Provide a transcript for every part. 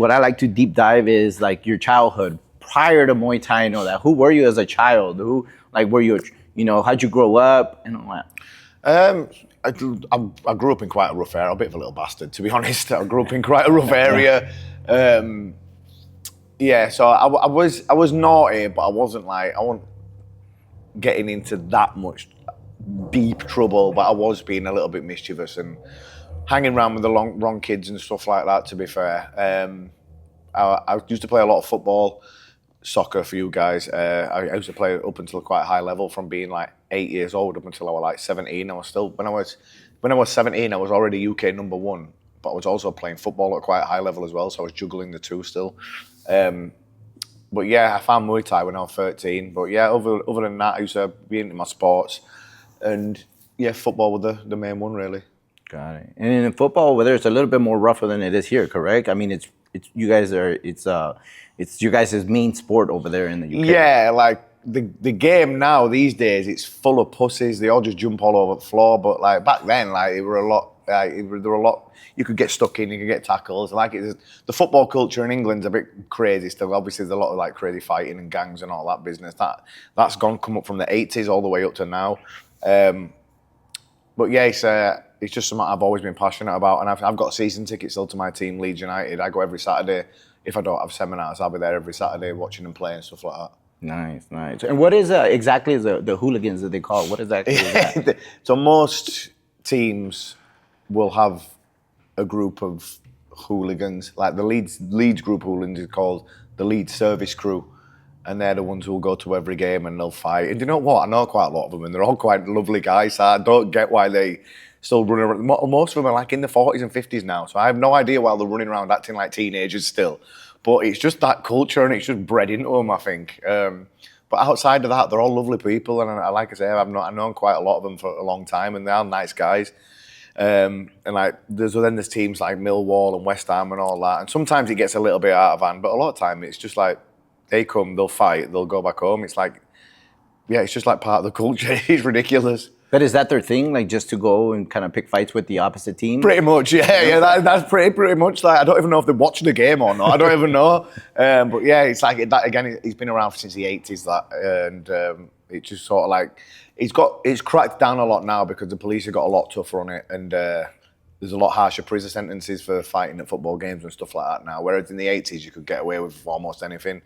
what I like to deep dive is like your childhood prior to Muay Thai and all that. Who were you as a child? Who, like, were you, how'd you grow up and all that? I grew up in quite a rough area. I'm a bit of a little bastard, to be honest. I grew up in quite a rough area. So I was naughty, but I wasn't getting into that much deep trouble. But I was being a little bit mischievous and hanging around with the wrong kids and stuff like that. To be fair, I used to play a lot of football, soccer for you guys. I used to play up until a quite high level, from being like 8 years old up until I was like 17. I was still when I was 17, I was already UK number one, but I was also playing football at quite a high level as well. So I was juggling the two still. But yeah, I found Muay Thai when I was 13. But yeah, other than that, I used to be into my sports, and yeah, football was the main one really. Got it. And in football, whether it's a little bit more rougher than it is here, correct? I mean, it's you guys are it's your guys' main sport over there in the UK. Yeah, like the game now these days, it's full of pussies. They all just jump all over the floor. But like back then, like there were a lot. You could get stuck in, you could get tackles. Like the football culture in England's a bit crazy still. Obviously, there's a lot of like crazy fighting and gangs and all that business. That's come up from the 80s all the way up to now. But yeah, it's just something I've always been passionate about, and I've got a season ticket still to my team, Leeds United. I go every Saturday. If I don't have seminars, I'll be there every Saturday watching them play and stuff like that. Nice. And what is exactly the hooligans that they call? What exactly is that? So most teams will have a group of hooligans. Like the Leeds group hooligans is called the Leeds Service Crew, and they're the ones who will go to every game and they'll fight. And you know what? I know quite a lot of them, and they're all quite lovely guys. So I don't get why they still run around. Most of them are like in the 40s and 50s now, so I have no idea why they're running around acting like teenagers still. But it's just that culture, and it's just bred into them, I think. But outside of that, they're all lovely people, and like I say, I've known quite a lot of them for a long time, and they are nice guys. And like there's teams like Millwall and West Ham and all that, and sometimes it gets a little bit out of hand, but a lot of time it's just like they come, they'll fight, they'll go back home. It's like, yeah, it's just like part of the culture. It's ridiculous. But is that their thing, like just to go and kind of pick fights with the opposite team? Pretty much, yeah. That's pretty much like, I don't even know if they watch the game or not. I don't even know. But yeah, it's like that again. He's been around since the 80s, and it's just sort of like it's cracked down a lot now because the police have got a lot tougher on it, and there's a lot harsher prison sentences for fighting at football games and stuff like that now. Whereas in the 80s, you could get away with almost anything.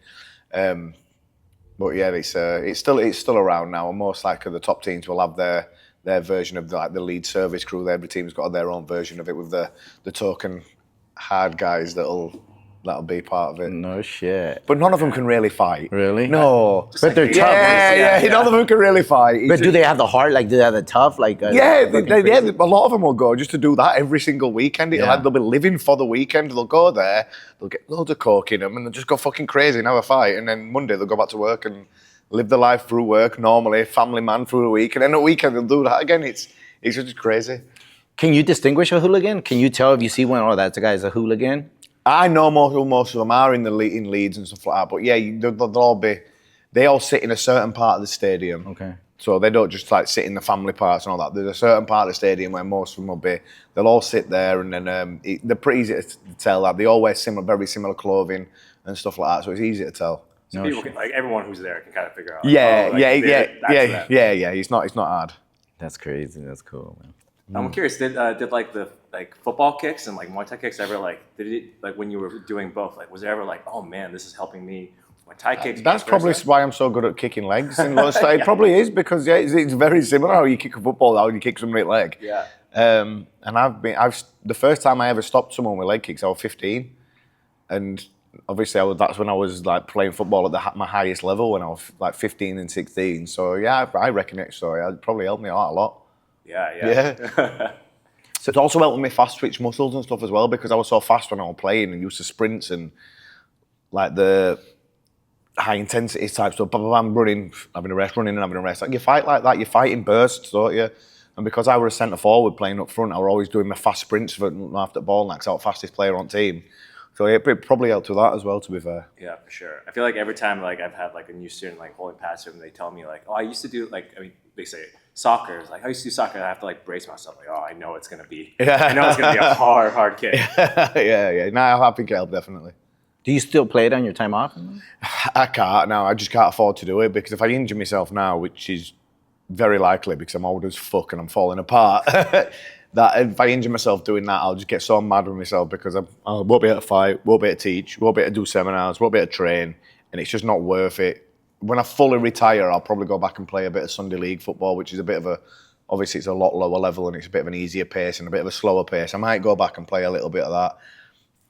But yeah, it's still around now, and most likely the top teams will have their version of the Leeds Service Crew. Every team's got their own version of it with the token hard guys that'll be part of it. No shit. But none of them can really fight. Really? No. But like they're tough. Yeah. None of them can really fight. But do they have the heart? Like, do they have the tough? Like, a lot of them will go just to do that every single weekend. Like, they'll be living for the weekend. They'll go there, they'll get loads of coke in them, and they'll just go fucking crazy and have a fight. And then Monday they'll go back to work and live their life through work normally, family man through the week. And then at the weekend they'll do that again. It's just crazy. Can you distinguish a hooligan? Can you tell if you see one, oh, that guy's a hooligan? I know most of them are in Leeds and stuff like that, but yeah, they all sit in a certain part of the stadium. Okay. So they don't just like sit in the family parts and all that. There's a certain part of the stadium where most of them will be. They'll all sit there, and then they're pretty easy to tell. Like they all wear very similar clothing and stuff like that, so it's easy to tell. So people can, like everyone who's there can kind of figure out. Yeah. It's not hard. That's crazy. That's cool, man. I'm curious. Did like the football kicks and like Muay Thai kicks ever did it like when you were doing both? Like was it ever like, oh man, this is helping me with Muay Thai kicks? That's probably why I'm so good at kicking legs. And it probably is because it's very similar how you kick a football, how you kick somebody's leg. Yeah. And the first time I ever stopped someone with leg kicks, I was 15, and obviously that's when I was like playing football at my highest level when I was like 15 and 16. So yeah, I reckon it probably helped me out a lot. Yeah. So it's also helping me fast twitch muscles and stuff as well, because I was so fast when I was playing and used to sprints and like the high intensity type stuff. I'm running and having a rest. Like you fight like that, you fight in bursts, don't you? And because I was a centre forward playing up front, I was always doing my fast sprints after the ball, because I was the fastest player on team. So it probably helped with that as well, to be fair. Yeah, for sure. I feel like every time like I've had like a new student like holding passive, and they tell me like, oh, I used to do they say soccer. It's like I used to do soccer, and I have to like brace myself. Like, oh, I know it's gonna be a hard kick. Yeah. No, I think it helped definitely. Do you still play it on your time off? I can't now. I just can't afford to do it because if I injure myself now, which is very likely because I'm old as fuck and I'm falling apart, that if I injure myself doing that, I'll just get so mad with myself because I won't be able to fight, won't be able to teach, won't be able to do seminars, won't be able to train, and it's just not worth it. When I fully retire, I'll probably go back and play a bit of Sunday League football, which is a bit of a, obviously it's a lot lower level and it's a bit of an easier pace and a bit of a slower pace. I might go back and play a little bit of that.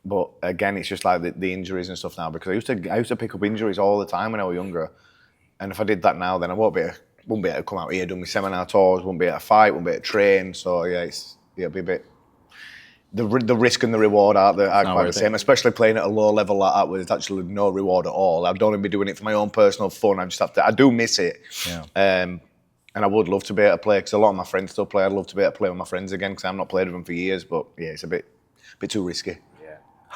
But again, it's just like the injuries and stuff now because I used to pick up injuries all the time when I was younger. And if I did that now, then I won't be able to come out here, do my seminar tours, won't be able to fight, won't be able to train. So yeah, it'll be a bit, the risk and the reward aren't quite the same, especially playing at a low level like that where there's actually no reward at all. I don't even be doing it for my own personal fun. I do miss it. Yeah. And I would love to be able to play because a lot of my friends still play. I'd love to be able to play with my friends again because I've not played with them for years. But yeah, it's a bit too risky.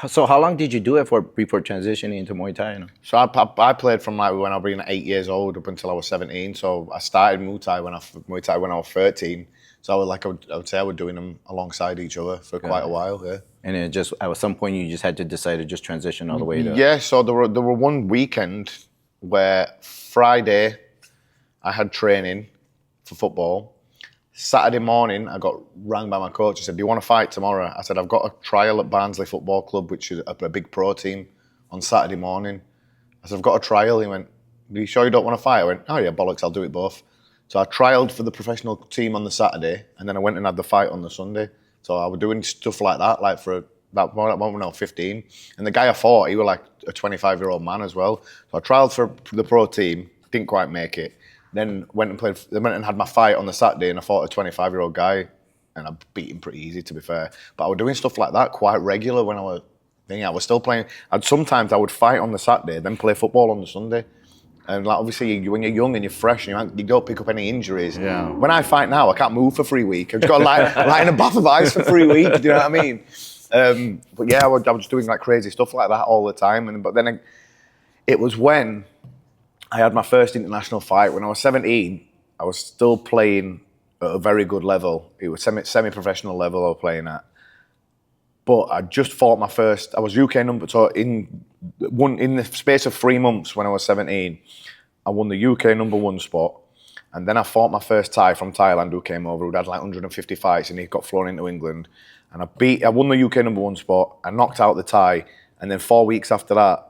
So how long did you do it for before transitioning into Muay Thai? So I played from like when I was 8 years old up until I was 17. So I started Muay Thai when I was 13. So I would say I was doing them alongside each other for quite a while. Yeah. And it just at some point you just had to decide to just transition all the way to. Yeah. So there were one weekend where Friday I had training for football. Saturday morning, I got rang by my coach. He said, "Do you want to fight tomorrow?" I said, "I've got a trial at Barnsley Football Club, which is a big pro team, on Saturday morning." I said, "I've got a trial." He went, "Are you sure you don't want to fight?" I went, "Oh yeah, bollocks, I'll do it both." So I trialled for the professional team on the Saturday, and then I went and had the fight on the Sunday. So I was doing stuff like that, like for that moment when I was 15. And the guy I fought, he was like a 25-year-old man as well. So I trialled for the pro team, didn't quite make it. Then went and had my fight on the Saturday and I fought a 25-year-old guy and I beat him pretty easy to be fair. But I was doing stuff like that quite regular when I was still playing. Sometimes I would fight on the Saturday, then play football on the Sunday. And like obviously when you're young and you're fresh and you don't pick up any injuries. Yeah. When I fight now, I can't move for 3 weeks. I've just got to lie in a bath of ice for 3 weeks, do you know what I mean? But yeah, I was just doing like crazy stuff like that all the time. But then it was when I had my first international fight. When I was 17, I was still playing at a very good level. It was semi-professional level I was playing at. But I just fought my first, I was UK number, so in the space of 3 months when I was 17, I won the UK number 1 spot. And then I fought my first Thai from Thailand who came over, who had like 150 fights and he got flown into England. And I won the UK number 1 spot, I knocked out the Thai, and then 4 weeks after that,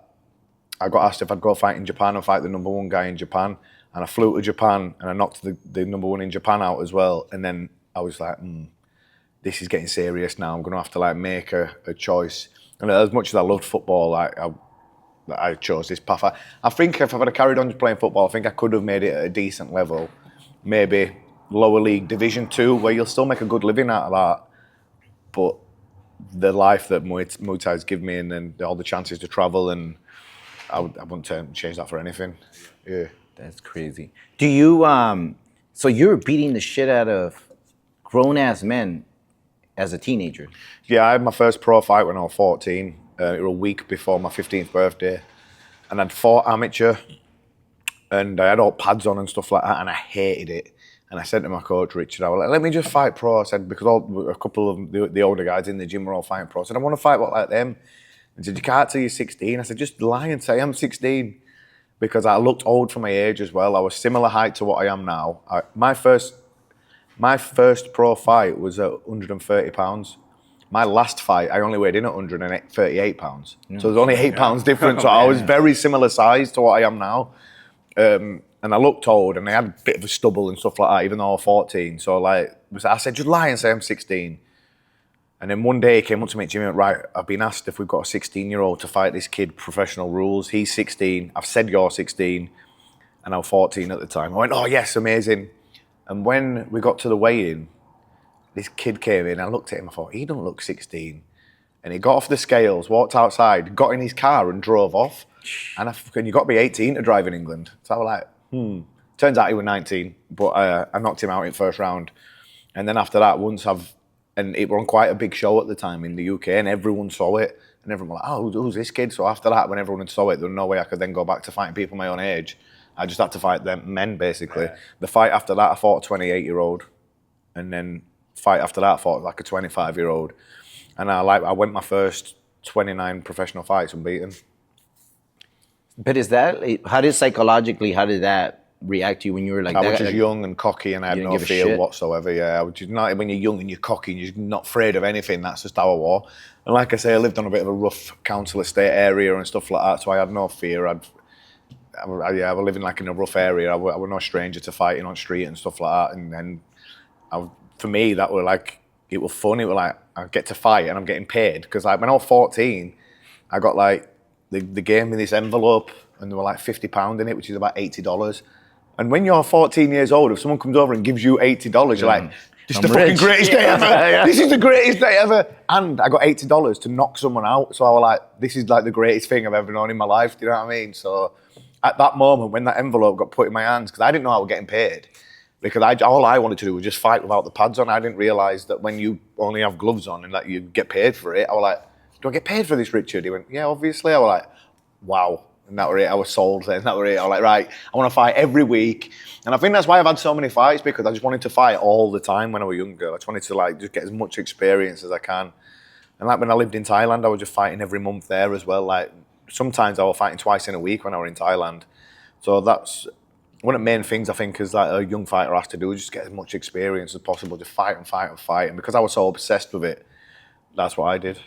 I got asked if I'd go fight in Japan and fight the number 1 guy in Japan. And I flew to Japan and I knocked the number 1 in Japan out as well. And then I was like, this is getting serious now. I'm going to have to like make a choice. And as much as I loved football, I chose this path. I think if I had carried on playing football, I think I could have made it at a decent level. Maybe lower league, Division 2, where you'll still make a good living out of that. But the life that Muay Thai's give me and then all the chances to travel and I wouldn't change that for anything. Yeah. That's crazy. Do you, so you were beating the shit out of grown-ass men as a teenager? Yeah, I had my first pro fight when I was 14. It was a week before my 15th birthday. And I'd fought amateur and I had all pads on and stuff like that and I hated it. And I said to my coach, Richard, I was like, let me just fight pro. I said, because a couple of the older guys in the gym were all fighting pro. I said, I want to fight like them. He said, you can't till you're 16. I said, just lie and say I'm 16. Because I looked old for my age as well. I was similar height to what I am now. My first pro fight was at 130 pounds. My last fight, I only weighed in at 138 pounds. So there's only 8 pounds difference. So I was very similar size to what I am now. And I looked old and I had a bit of a stubble and stuff like that, even though I was 14. So like, I said, just lie and say I'm 16. And then one day he came up to me, Jimmy, went, right, I've been asked if we've got a 16-year-old to fight this kid, professional rules. He's 16. I've said you're 16. And I was 14 at the time. I went, oh, yes, amazing. And when we got to the weigh-in, this kid came in. I looked at him. I thought, he don't look 16. And he got off the scales, walked outside, got in his car and drove off. And you've got to be 18 to drive in England. So I was like, Turns out he was 19. But I knocked him out in first round. And then after that, and it was on quite a big show at the time in the UK, and everyone saw it, and everyone was like, oh, who's this kid? So after that, when everyone saw it, there was no way I could then go back to fighting people my own age. I just had to fight them men, basically. Yeah. The fight after that, I fought a 28-year-old, and then fight after that, I fought like a 25-year-old. And I went my first 29 professional fights unbeaten. But is that how did psychologically? How did that react to you when you were like I that? was just young and cocky, and I had You didn't no give a fear shit? whatsoever. Yeah, I was just not, when you're young and you're cocky and you're not afraid of anything. That's just how I was. And like I say, I lived on a bit of a rough council estate area and stuff like that, so I had no fear. I was living like in a rough area. I was no stranger to fighting on street and stuff like that. And for me, that were like, it was fun. It was like, I get to fight and I'm getting paid. Because like when I was 14, I got like, they gave me this envelope and there were like £50 in it, which is about $80. And when you're 14 years old, if someone comes over and gives you $80, you're like, this is the fucking greatest day ever. Yeah. This is the greatest day ever. And I got $80 to knock someone out. So I was like, this is like the greatest thing I've ever known in my life. Do you know what I mean? So at that moment, when that envelope got put in my hands, because I didn't know I was getting paid, because all I wanted to do was just fight without the pads on. I didn't realise that when you only have gloves on and that you get paid for it, I was like, do I get paid for this, Richard? He went, yeah, obviously. I was like, wow. And that was it. I was sold then. That was it. I was like, right, I want to fight every week. And I think that's why I've had so many fights, because I just wanted to fight all the time when I was younger. I just wanted to like just get as much experience as I can. And like when I lived in Thailand, I was just fighting every month there as well. Like sometimes I was fighting twice in a week when I was in Thailand. So that's one of the main things I think is that a young fighter has to do, is just get as much experience as possible, just fight and fight and fight. And because I was so obsessed with it, that's what I did.